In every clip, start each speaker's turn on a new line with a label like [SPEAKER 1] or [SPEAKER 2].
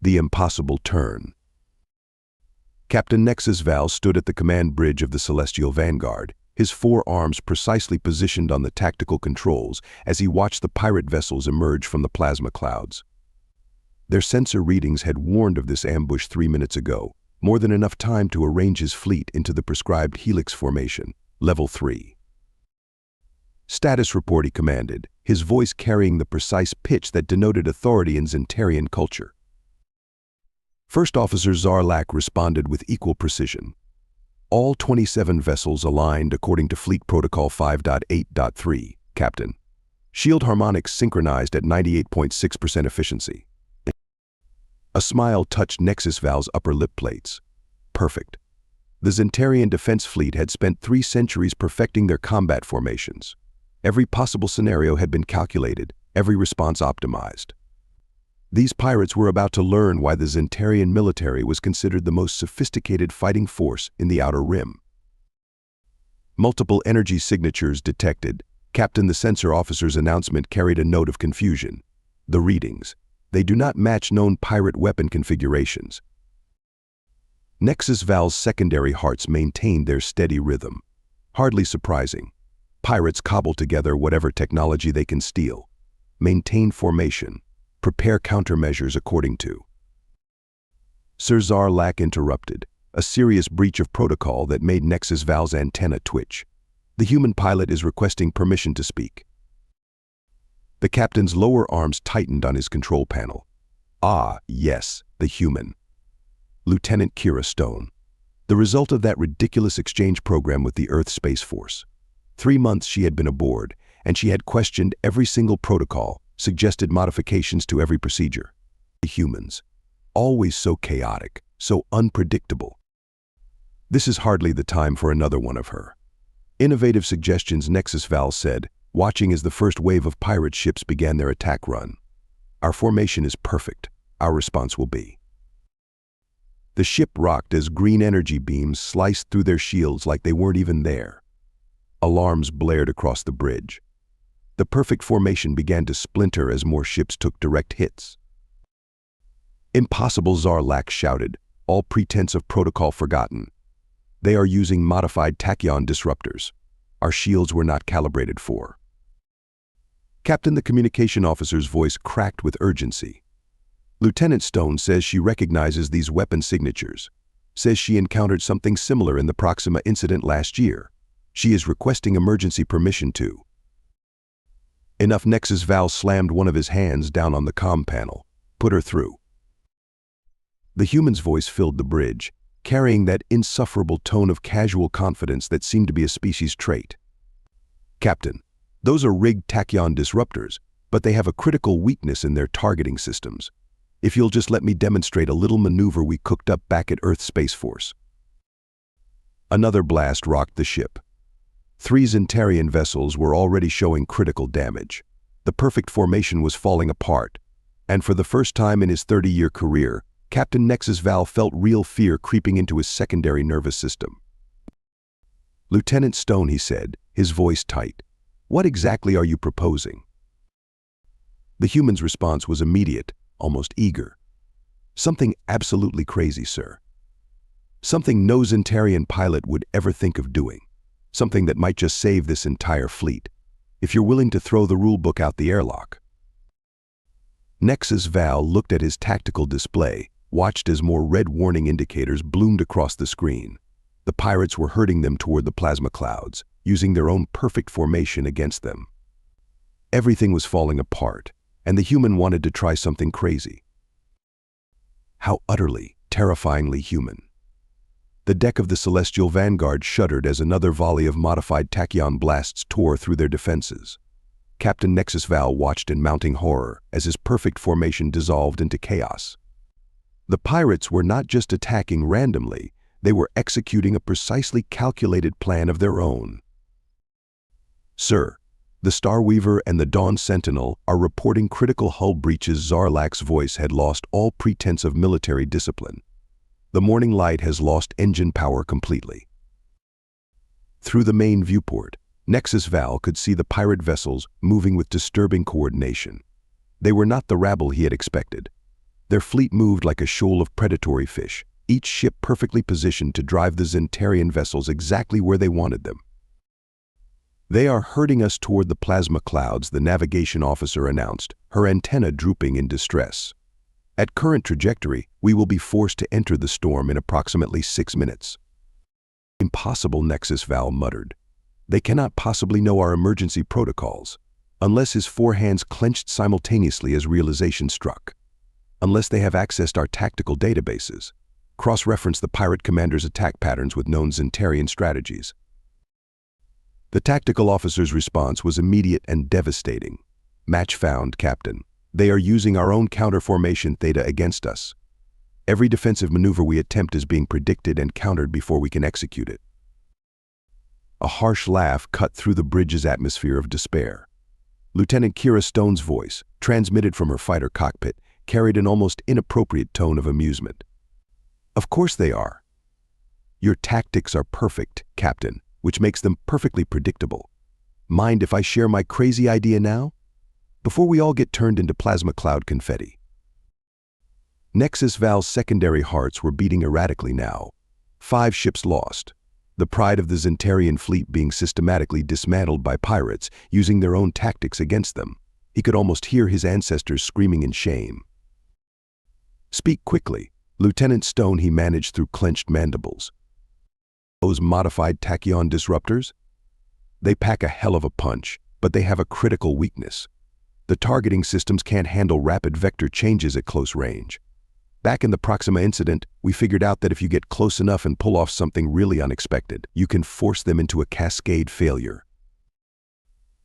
[SPEAKER 1] The impossible turn. Captain Nexus Val stood at the command bridge of the Celestial Vanguard, his 4 arms precisely positioned on the tactical controls as he watched the pirate vessels emerge from the plasma clouds. Their sensor readings had warned of this ambush 3 minutes ago, more than enough time to arrange his fleet into the prescribed helix formation, level 3. Status report, he commanded, his voice carrying the precise pitch that denoted authority in Zentarian culture. First Officer Zarlak responded with equal precision. All 27 vessels aligned according to Fleet Protocol 5.8.3, Captain. Shield harmonics synchronized at 98.6% efficiency. A smile touched Nexus Val's upper lip plates. Perfect. The Zentarian Defense Fleet had spent 3 centuries perfecting their combat formations. Every possible scenario had been calculated, every response optimized. These pirates were about to learn why the Zentarian military was considered the most sophisticated fighting force in the Outer Rim. Multiple energy signatures detected. Captain, the sensor officer's announcement carried a note of confusion. The readings. They do not match known pirate weapon configurations. Nexus Val's secondary hearts maintained their steady rhythm. Hardly surprising. Pirates cobble together whatever technology they can steal. Maintain formation. Prepare countermeasures according to. Sir Zarlak interrupted, a serious breach of protocol that made Nexus Val's antenna twitch. The human pilot is requesting permission to speak. The captain's lower arms tightened on his control panel. Ah, yes, the human. Lieutenant Kira Stone. The result of that ridiculous exchange program with the Earth Space Force. 3 months she had been aboard, and she had questioned every single protocol, suggested modifications to every procedure. The humans. Always so chaotic, so unpredictable. This is hardly the time for another one of her innovative suggestions, Nexus Val said, watching as the first wave of pirate ships began their attack run. Our formation is perfect. Our response will be. The ship rocked as green energy beams sliced through their shields like they weren't even there. Alarms blared across the bridge. The perfect formation began to splinter as more ships took direct hits. Impossible, Zarlak shouted, all pretense of protocol forgotten. They are using modified tachyon disruptors. Our shields were not calibrated for. Captain, the communication officer's voice cracked with urgency. Lieutenant Stone says she recognizes these weapon signatures. Says she encountered something similar in the Proxima incident last year. She is requesting emergency permission to. Enough. Nexus Val slammed one of his hands down on the comm panel. Put her through. The human's voice filled the bridge, carrying that insufferable tone of casual confidence that seemed to be a species trait. Captain, those are rigged tachyon disruptors, but they have a critical weakness in their targeting systems. If you'll just let me demonstrate a little maneuver we cooked up back at Earth Space Force. Another blast rocked the ship. 3 Zentarian vessels were already showing critical damage. The perfect formation was falling apart, and for the first time in his 30-year career, Captain Nexus Val felt real fear creeping into his secondary nervous system. Lieutenant Stone, he said, his voice tight, what exactly are you proposing? The human's response was immediate, almost eager. Something absolutely crazy, sir. Something no Zentarian pilot would ever think of doing. Something that might just save this entire fleet, if you're willing to throw the rulebook out the airlock. Nexus Val looked at his tactical display, watched as more red warning indicators bloomed across the screen. The pirates were herding them toward the plasma clouds, using their own perfect formation against them. Everything was falling apart, and the human wanted to try something crazy. How utterly, terrifyingly human. The deck of the Celestial Vanguard shuddered as another volley of modified tachyon blasts tore through their defenses. Captain Nexus Val watched in mounting horror as his perfect formation dissolved into chaos. The pirates were not just attacking randomly, they were executing a precisely calculated plan of their own. Sir, the Starweaver and the Dawn Sentinel are reporting critical hull breaches. Zarlak's voice had lost all pretense of military discipline. The Morning Light has lost engine power completely. Through the main viewport, Nexus Val could see the pirate vessels moving with disturbing coordination. They were not the rabble he had expected. Their fleet moved like a shoal of predatory fish, each ship perfectly positioned to drive the Zentarian vessels exactly where they wanted them. "They are herding us toward the plasma clouds," the navigation officer announced, her antenna drooping in distress. "At current trajectory, we will be forced to enter the storm in approximately 6 minutes. "Impossible," Nexus Val muttered. "They cannot possibly know our emergency protocols." Unless his four hands clenched simultaneously as realization struck. Unless they have accessed our tactical databases. Cross-reference the pirate commander's attack patterns with known Zentarian strategies. The tactical officer's response was immediate and devastating. "Match found, Captain. They are using our own counter-formation theta against us. Every defensive maneuver we attempt is being predicted and countered before we can execute it." A harsh laugh cut through the bridge's atmosphere of despair. Lieutenant Kira Stone's voice, transmitted from her fighter cockpit, carried an almost inappropriate tone of amusement. "Of course they are. Your tactics are perfect, Captain, which makes them perfectly predictable. Mind if I share my crazy idea now? Before we all get turned into plasma cloud confetti." Nexus Val's secondary hearts were beating erratically now. 5 ships lost. The pride of the Zentarian fleet being systematically dismantled by pirates, using their own tactics against them. He could almost hear his ancestors screaming in shame. "Speak quickly, Lieutenant Stone," he managed through clenched mandibles. "Those modified tachyon disruptors? They pack a hell of a punch, but they have a critical weakness. The targeting systems can't handle rapid vector changes at close range. Back in the Proxima incident, we figured out that if you get close enough and pull off something really unexpected, you can force them into a cascade failure."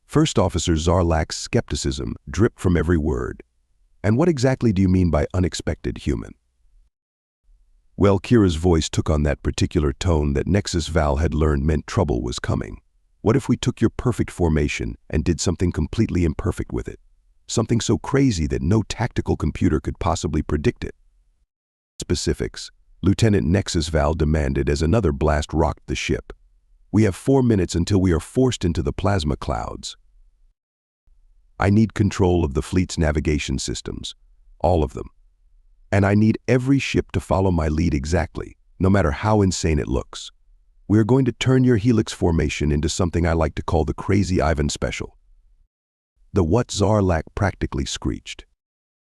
[SPEAKER 1] First Officer Zarlak's skepticism dripped from every word. "And what exactly do you mean by unexpected, human?" Well, Kira's voice took on that particular tone that Nexus Val had learned meant trouble was coming. "What if we took your perfect formation and did something completely imperfect with it? Something so crazy that no tactical computer could possibly predict it?" "Specifics," Lieutenant Nexus Val demanded as another blast rocked the ship. "We have 4 minutes until we are forced into the plasma clouds. I need control of the fleet's navigation systems, all of them. And I need every ship to follow my lead exactly, no matter how insane it looks. We are going to turn your helix formation into something I like to call the Crazy Ivan Special." The what Zarlak practically screeched.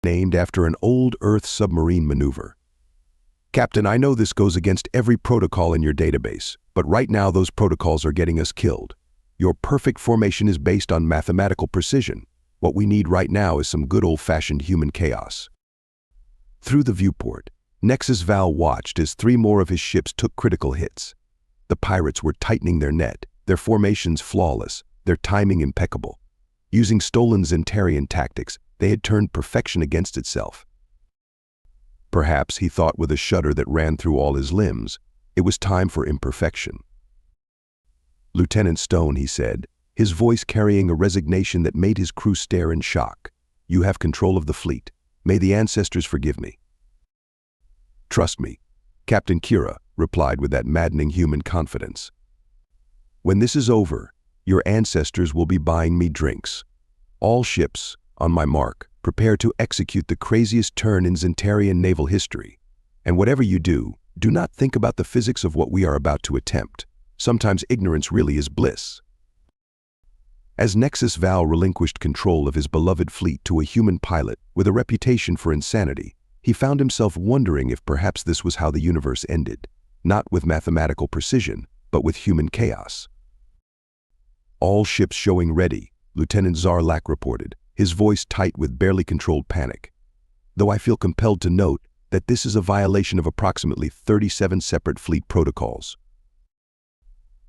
[SPEAKER 1] "Named after an old Earth submarine maneuver. Captain, I know this goes against every protocol in your database, but right now those protocols are getting us killed. Your perfect formation is based on mathematical precision. What we need right now is some good old-fashioned human chaos." Through the viewport, Nexus Val watched as 3 more of his ships took critical hits. The pirates were tightening their net, their formations flawless, their timing impeccable. Using stolen Zentarian tactics, they had turned perfection against itself. Perhaps, he thought with a shudder that ran through all his limbs, it was time for imperfection. "Lieutenant Stone," he said, his voice carrying a resignation that made his crew stare in shock. "You have control of the fleet. May the ancestors forgive me." "Trust me," Captain Kira replied with that maddening human confidence. "When this is over, your ancestors will be buying me drinks. All ships, on my mark, prepare to execute the craziest turn in Zentarian naval history. And whatever you do, do not think about the physics of what we are about to attempt. Sometimes ignorance really is bliss." As Nexus Val relinquished control of his beloved fleet to a human pilot with a reputation for insanity, he found himself wondering if perhaps this was how the universe ended, not with mathematical precision, but with human chaos. "All ships showing ready," Lieutenant Zarlak reported, his voice tight with barely controlled panic. "Though I feel compelled to note that this is a violation of approximately 37 separate fleet protocols."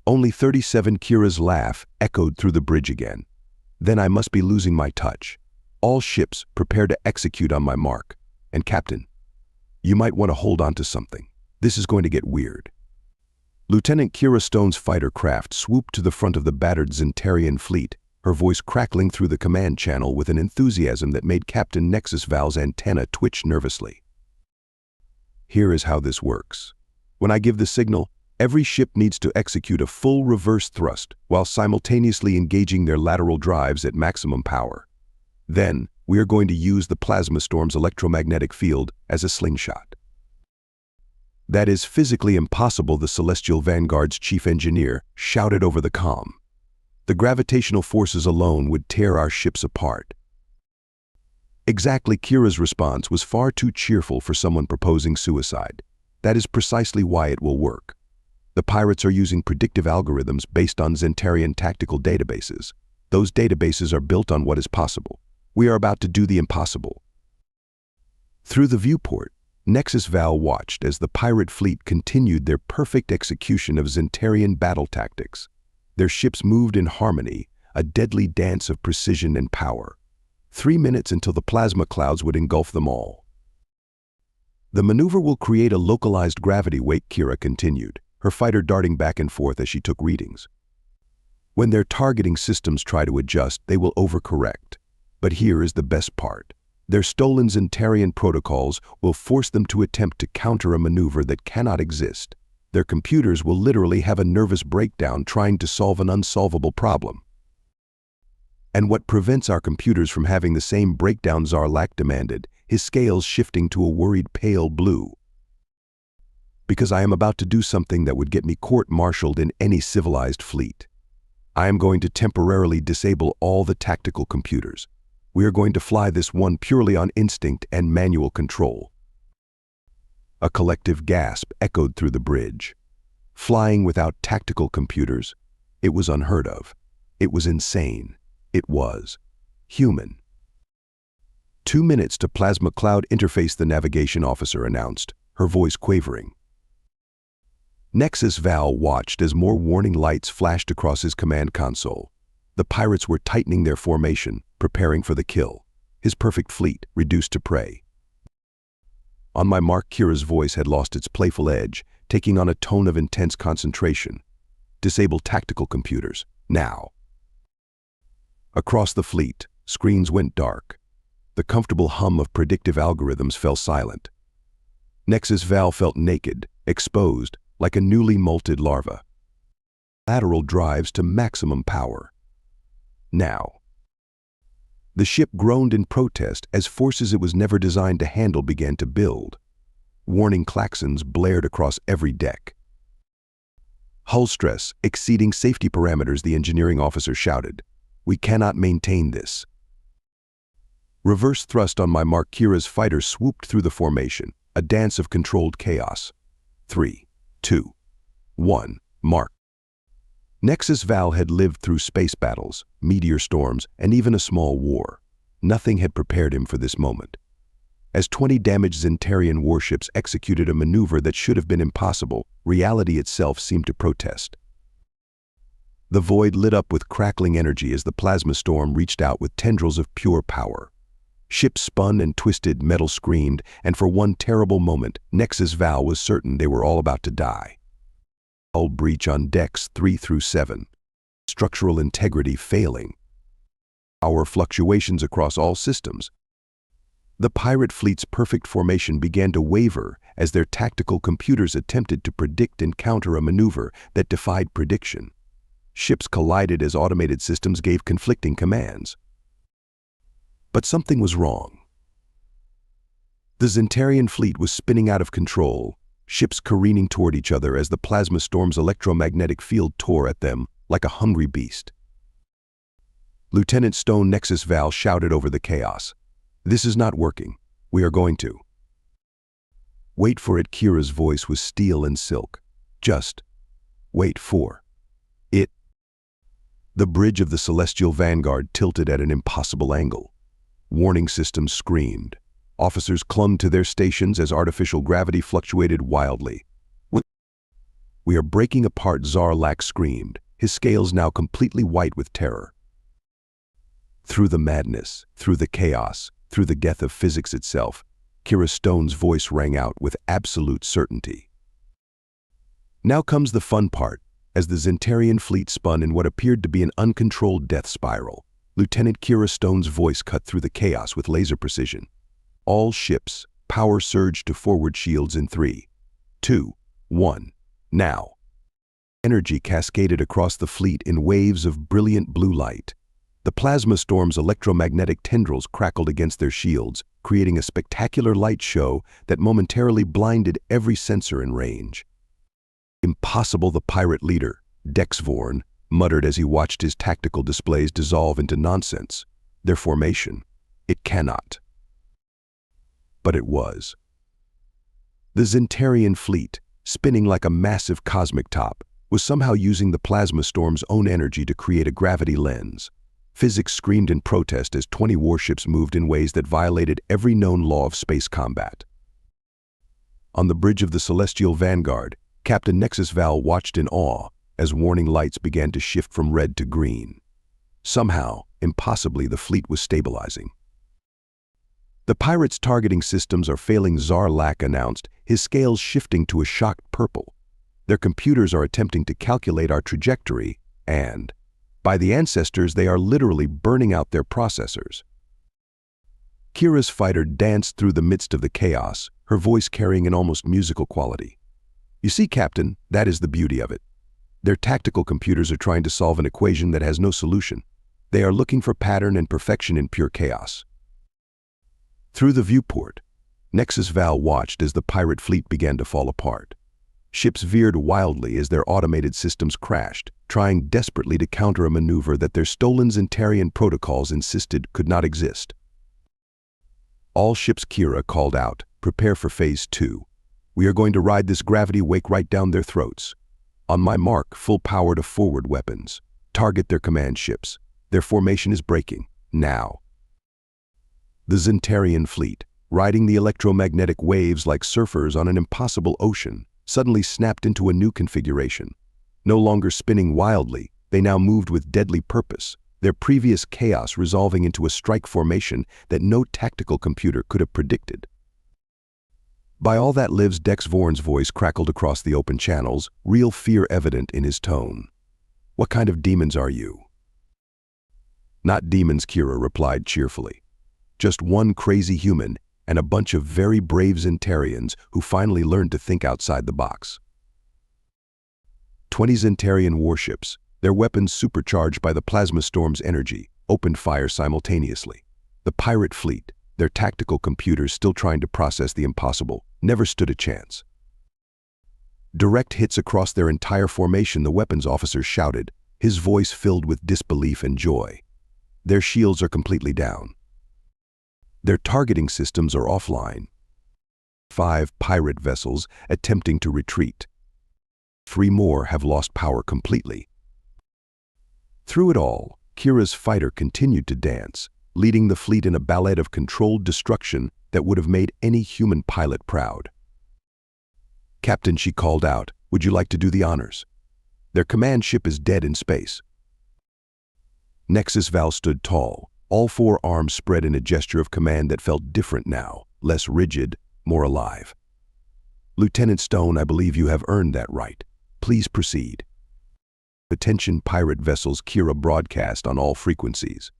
[SPEAKER 1] Only 37. Kira's laugh echoed through the bridge again. "Then I must be losing my touch. All ships prepare to execute on my mark. And Captain, you might want to hold on to something. This is going to get weird." Lieutenant Kira Stone's fighter craft swooped to the front of the battered Zentarian fleet, her voice crackling through the command channel with an enthusiasm that made Captain Nexus Val's antenna twitch nervously. "Here is how this works. When I give the signal, every ship needs to execute a full reverse thrust while simultaneously engaging their lateral drives at maximum power. Then, We are going to use the plasma storm's electromagnetic field as a slingshot. That is physically impossible, the Celestial Vanguard's chief engineer shouted over the comm. The gravitational forces alone would tear our ships apart. Exactly, Kira's response was far too cheerful for someone proposing suicide. That is precisely why it will work. The pirates are using predictive algorithms based on Zentarian tactical databases. Those databases are built on what is possible. We are about to do the impossible. Through the viewport, Nexus Val watched as the pirate fleet continued their perfect execution of Zentarian battle tactics. Their ships moved in harmony, a deadly dance of precision and power. 3 minutes until the plasma clouds would engulf them all. The maneuver will create a localized gravity wake, Kira continued, her fighter darting back and forth as she took readings. When their targeting systems try to adjust, they will overcorrect. But here is the best part. Their stolen Zentarian protocols will force them to attempt to counter a maneuver that cannot exist. Their computers will literally have a nervous breakdown trying to solve an unsolvable problem. And what prevents our computers from having the same breakdown Zarlak demanded, his scales shifting to a worried pale blue. Because I am about to do something that would get me court-martialed in any civilized fleet. I am going to temporarily disable all the tactical computers. We are going to fly this one purely on instinct and manual control. A collective gasp echoed through the bridge. Flying without tactical computers, it was unheard of. It was insane. It was human. 2 minutes to plasma cloud interface, the navigation officer announced, her voice quavering. Nexus Val watched as more warning lights flashed across his command console. The pirates were tightening their formation, preparing for the kill. His perfect fleet reduced to prey. On my mark, Kira's voice had lost its playful edge, taking on a tone of intense concentration. Disable tactical computers, now. Across the fleet, screens went dark. The comfortable hum of predictive algorithms fell silent. Nexus Val felt naked, exposed, like a newly molted larva. Lateral drives to maximum power. Now. The ship groaned in protest as forces it was never designed to handle began to build. Warning klaxons blared across every deck. Hull stress exceeding safety parameters, the engineering officer shouted. We cannot maintain this. Reverse thrust on my mark, Kira's fighter swooped through the formation, a dance of controlled chaos. 3, 2, 1, mark. Nexus Val had lived through space battles, meteor storms, and even a small war. Nothing had prepared him for this moment. As 20 damaged Zentarian warships executed a maneuver that should have been impossible, reality itself seemed to protest. The void lit up with crackling energy as the plasma storm reached out with tendrils of pure power. Ships spun and twisted, metal screamed, and for one terrible moment, Nexus Val was certain they were all about to die. Hull breach on decks 3 through 7. Structural integrity failing. Power fluctuations across all systems. The pirate fleet's perfect formation began to waver as their tactical computers attempted to predict and counter a maneuver that defied prediction. Ships collided as automated systems gave conflicting commands. But something was wrong. The Zentarian fleet was spinning out of control, ships careening toward each other as the plasma storm's electromagnetic field tore at them like a hungry beast. Lieutenant Stone, Nexus Val shouted over the chaos. This is not working. We are going to. Wait for it, Kira's voice was steel and silk. Just wait for it. The bridge of the Celestial Vanguard tilted at an impossible angle. Warning systems screamed. Officers clung to their stations as artificial gravity fluctuated wildly. We are breaking apart, Zarlak screamed, his scales now completely white with terror. Through the madness, through the chaos, through the death of physics itself, Kira Stone's voice rang out with absolute certainty. Now comes the fun part, as the Zentarian fleet spun in what appeared to be an uncontrolled death spiral. Lieutenant Kira Stone's voice cut through the chaos with laser precision. All ships, power surged to forward shields in 3, 2, 1, now. Energy cascaded across the fleet in waves of brilliant blue light. The plasma storm's electromagnetic tendrils crackled against their shields, creating a spectacular light show that momentarily blinded every sensor in range. Impossible, the pirate leader, Dex Vorn, muttered as he watched his tactical displays dissolve into nonsense. Their formation. It cannot. But it was. The Zentarian fleet, spinning like a massive cosmic top, was somehow using the plasma storm's own energy to create a gravity lens. Physics screamed in protest as 20 warships moved in ways that violated every known law of space combat. On the bridge of the Celestial Vanguard, Captain Nexus Val watched in awe as warning lights began to shift from red to green. Somehow, impossibly, the fleet was stabilizing. "The pirates' targeting systems are failing," Zarlak announced, his scales shifting to a shocked purple. "Their computers are attempting to calculate our trajectory, and, by the ancestors, they are literally burning out their processors." Kira's fighter danced through the midst of the chaos, her voice carrying an almost musical quality. "You see, Captain, that is the beauty of it. Their tactical computers are trying to solve an equation that has no solution. They are looking for pattern and perfection in pure chaos." Through the viewport, Nexus Val watched as the pirate fleet began to fall apart. Ships veered wildly as their automated systems crashed, trying desperately to counter a maneuver that their stolen Zentarian protocols insisted could not exist. "All ships," Kira called out, "prepare for Phase 2. We are going to ride this gravity wake right down their throats. On my mark, full power to forward weapons. Target their command ships. Their formation is breaking. Now." The Zentarian fleet, riding the electromagnetic waves like surfers on an impossible ocean, suddenly snapped into a new configuration. No longer spinning wildly, they now moved with deadly purpose, their previous chaos resolving into a strike formation that no tactical computer could have predicted. "By all that lives," Dex Vorn's voice crackled across the open channels, real fear evident in his tone. "What kind of demons are you?" "Not demons," Kira replied cheerfully. "Just one crazy human and a bunch of very brave Zentarians who finally learned to think outside the box." 20 Zentarian warships, their weapons supercharged by the plasma storm's energy, opened fire simultaneously. The pirate fleet, their tactical computers still trying to process the impossible, never stood a chance. Direct hits across their entire formation, the weapons officer shouted, his voice filled with disbelief and joy. "Their shields are completely down. Their targeting systems are offline. 5 pirate vessels attempting to retreat. 3 more have lost power completely." Through it all, Kira's fighter continued to dance, leading the fleet in a ballet of controlled destruction that would have made any human pilot proud. "Captain," she called out, "would you like to do the honors? Their command ship is dead in space." Nexus Val stood tall, all 4 arms spread in a gesture of command that felt different now, less rigid, more alive. "Lieutenant Stone, I believe you have earned that right. Please proceed." "Attention pirate vessels," Kira broadcast on all frequencies.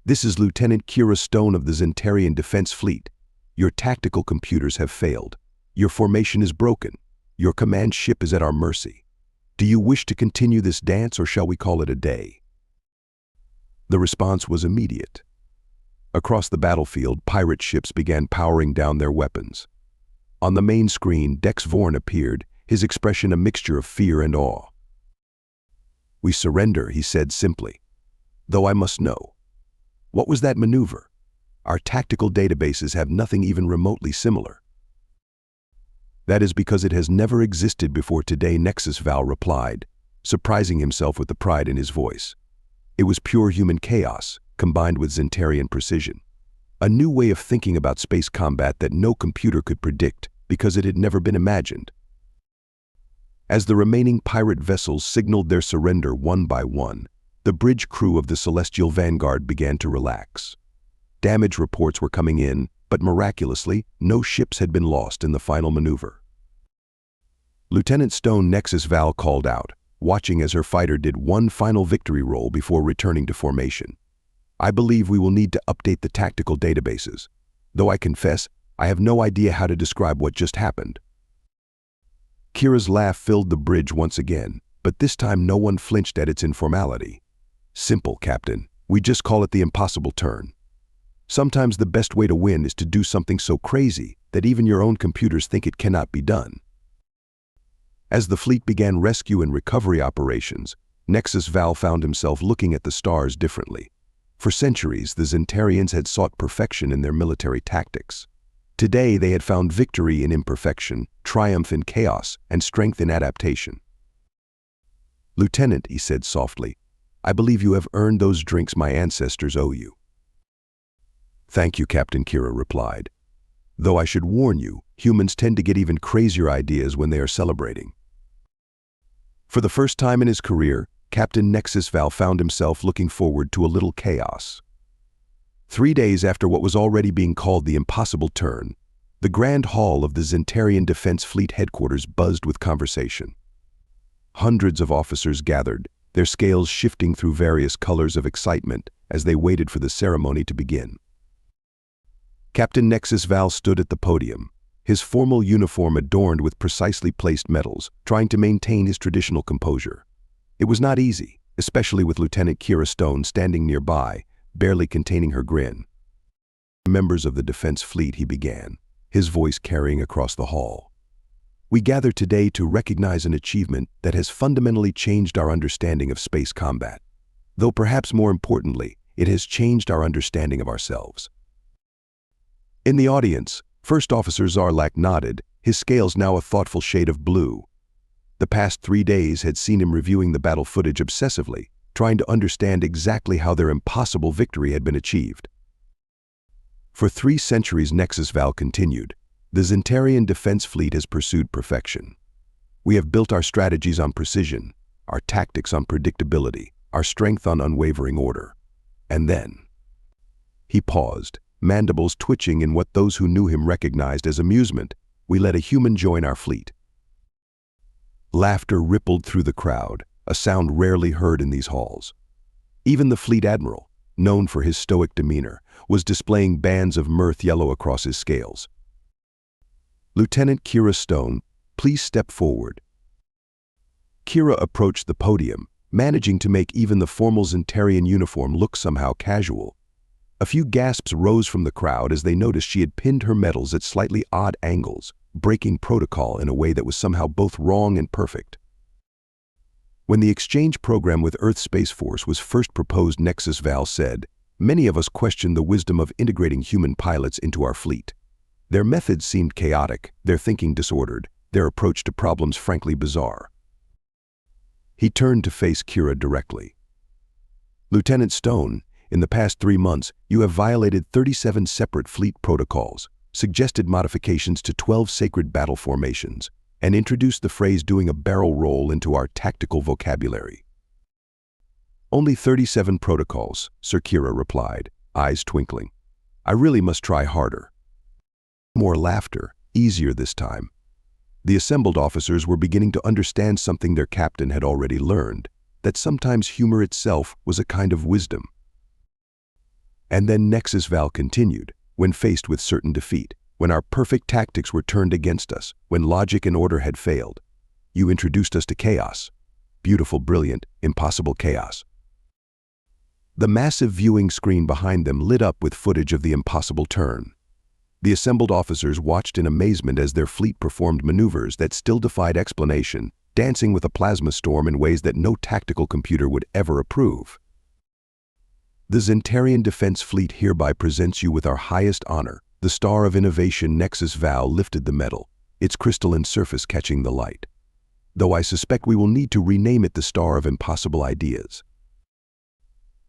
[SPEAKER 1] "This is Lieutenant Kira Stone of the Zentarian Defense Fleet. Your tactical computers have failed. Your formation is broken. Your command ship is at our mercy. Do you wish to continue this dance, or shall we call it a day?" The response was immediate. Across the battlefield, pirate ships began powering down their weapons. On the main screen, Dex Vorn appeared, his expression a mixture of fear and awe. "We surrender," he said simply. "Though I must know. What was that maneuver? Our tactical databases have nothing even remotely similar." "That is because it has never existed before today," Nexus Val replied, surprising himself with the pride in his voice. "It was pure human chaos, combined with Zentarian precision. A new way of thinking about space combat that no computer could predict because it had never been imagined." As the remaining pirate vessels signaled their surrender one by one, the bridge crew of the Celestial Vanguard began to relax. Damage reports were coming in, but miraculously, no ships had been lost in the final maneuver. Lieutenant Stone, Nexus Val called out, watching as her fighter did one final victory roll before returning to formation. "I believe we will need to update the tactical databases, though I confess I have no idea how to describe what just happened." Kira's laugh filled the bridge once again, but this time no one flinched at its informality. "Simple, Captain. We just call it the impossible turn. Sometimes the best way to win is to do something so crazy that even your own computers think it cannot be done. As the fleet began rescue and recovery operations, Nexus Val found himself looking at the stars differently. For centuries, the Zentarians had sought perfection in their military tactics. Today, they had found victory in imperfection, triumph in chaos, and strength in adaptation. "Lieutenant," he said softly, "I believe you have earned those drinks my ancestors owe you." "Thank you," Captain Kira replied. "Though I should warn you, humans tend to get even crazier ideas when they are celebrating." For the first time in his career, Captain Nexus Val found himself looking forward to a little chaos. 3 days after what was already being called the impossible turn, the Grand Hall of the Zentarian Defense Fleet headquarters buzzed with conversation. Hundreds of officers gathered, their scales shifting through various colors of excitement as they waited for the ceremony to begin. Captain Nexus Val stood at the podium, his formal uniform adorned with precisely placed medals, trying to maintain his traditional composure. It was not easy, especially with Lieutenant Kira Stone standing nearby, barely containing her grin. "Members of the Defense Fleet," he began, his voice carrying across the hall. "We gather today to recognize an achievement that has fundamentally changed our understanding of space combat. Though perhaps more importantly, it has changed our understanding of ourselves." In the audience, First Officer Zarlak nodded, his scales now a thoughtful shade of blue. The past 3 days had seen him reviewing the battle footage obsessively, trying to understand exactly how their impossible victory had been achieved. For 3 centuries, Nexus Val continued, the Zentarian Defense Fleet has pursued perfection. We have built our strategies on precision, our tactics on predictability, our strength on unwavering order. And then... He paused, mandibles twitching in what those who knew him recognized as amusement. "We let a human join our fleet." Laughter rippled through the crowd, a sound rarely heard in these halls. Even the fleet admiral, known for his stoic demeanor, was displaying bands of mirth yellow across his scales. "Lieutenant Kira Stone, please step forward." Kira approached the podium, managing to make even the formal Zentarian uniform look somehow casual. A few gasps rose from the crowd as they noticed she had pinned her medals at slightly odd angles, breaking protocol in a way that was somehow both wrong and perfect. When the exchange program with Earth Space Force was first proposed, Nexus Val said, "Many of us questioned the wisdom of integrating human pilots into our fleet. Their methods seemed chaotic, their thinking disordered, their approach to problems frankly bizarre." He turned to face Kira directly. "Lieutenant Stone, in the past 3 months, you have violated 37 separate fleet protocols, suggested modifications to 12 sacred battle formations, and introduced the phrase doing a barrel roll into our tactical vocabulary." "Only 37 protocols," Sir Kira replied, eyes twinkling. "I really must try harder." More laughter, easier this time. The assembled officers were beginning to understand something their captain had already learned, that sometimes humor itself was a kind of wisdom. And then Nexus Val continued, "When faced with certain defeat, when our perfect tactics were turned against us, when logic and order had failed, you introduced us to chaos. Beautiful, brilliant, impossible chaos." The massive viewing screen behind them lit up with footage of the impossible turn. The assembled officers watched in amazement as their fleet performed maneuvers that still defied explanation, dancing with a plasma storm in ways that no tactical computer would ever approve. "The Zentarian Defense Fleet hereby presents you with our highest honor, the Star of Innovation." Nexus Val lifted the medal, its crystalline surface catching the light. "Though I suspect we will need to rename it the Star of Impossible Ideas."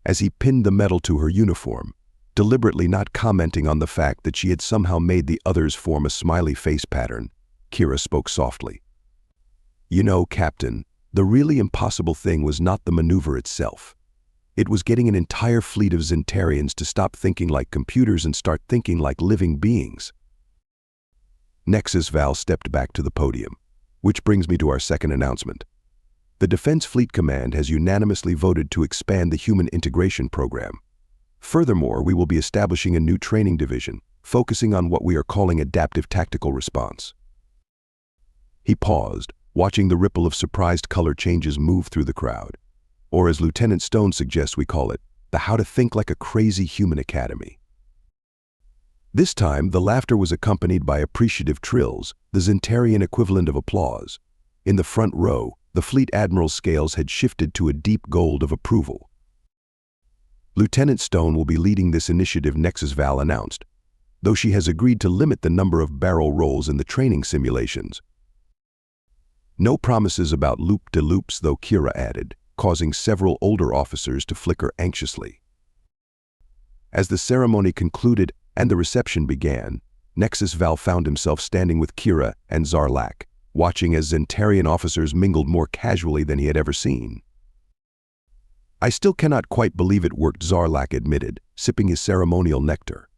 [SPEAKER 1] As he pinned the medal to her uniform, deliberately not commenting on the fact that she had somehow made the others form a smiley face pattern, Kira spoke softly. "You know, Captain, the really impossible thing was not the maneuver itself. It was getting an entire fleet of Zentarians to stop thinking like computers and start thinking like living beings." Nexus Val stepped back to the podium, which brings me to our second announcement. The Defense Fleet Command has unanimously voted to expand the Human Integration Program. Furthermore, we will be establishing a new training division, focusing on what we are calling adaptive tactical response. He paused, watching the ripple of surprised color changes move through the crowd. Or as Lieutenant Stone suggests we call it, the How to Think Like a Crazy Human Academy. This time, the laughter was accompanied by appreciative trills, the Zentarian equivalent of applause. In the front row, the Fleet Admiral's scales had shifted to a deep gold of approval. Lieutenant Stone will be leading this initiative, SCIFI-HFY announced, though she has agreed to limit the number of barrel rolls in the training simulations. No promises about loop-de-loops, though, Kira added, causing several older officers to flicker anxiously. As the ceremony concluded and the reception began, SCIFI-HFY found himself standing with Kira and Zarlak, watching as Zentarian officers mingled more casually than he had ever seen. "I still cannot quite believe it worked," Zarlak admitted, sipping his ceremonial nectar.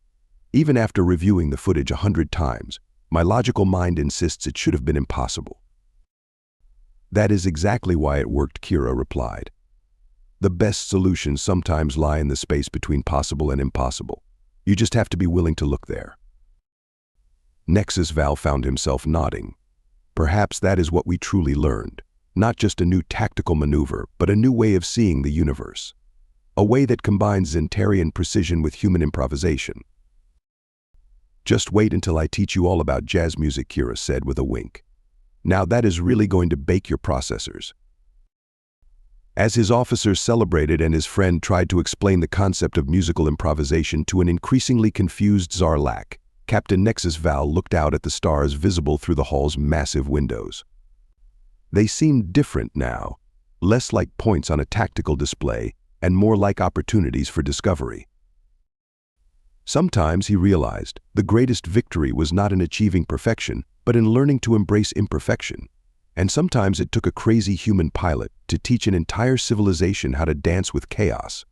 [SPEAKER 1] "Even after reviewing the footage 100 times, my logical mind insists it should have been impossible." "That is exactly why it worked," Kira replied. "The best solutions sometimes lie in the space between possible and impossible. You just have to be willing to look there." SCIFI-HFY found himself nodding. Perhaps that is what we truly learned. Not just a new tactical maneuver, but a new way of seeing the universe. A way that combines Zentarian precision with human improvisation. "Just wait until I teach you all about jazz music," Kira said with a wink. "Now that is really going to bake your processors." As his officers celebrated and his friend tried to explain the concept of musical improvisation to an increasingly confused Zarlak, Captain SCIFI-HFY looked out at the stars visible through the hall's massive windows. They seemed different now, less like points on a tactical display and more like opportunities for discovery. Sometimes, he realized, the greatest victory was not in achieving perfection, but in learning to embrace imperfection. And sometimes it took a crazy human pilot to teach an entire civilization how to dance with chaos.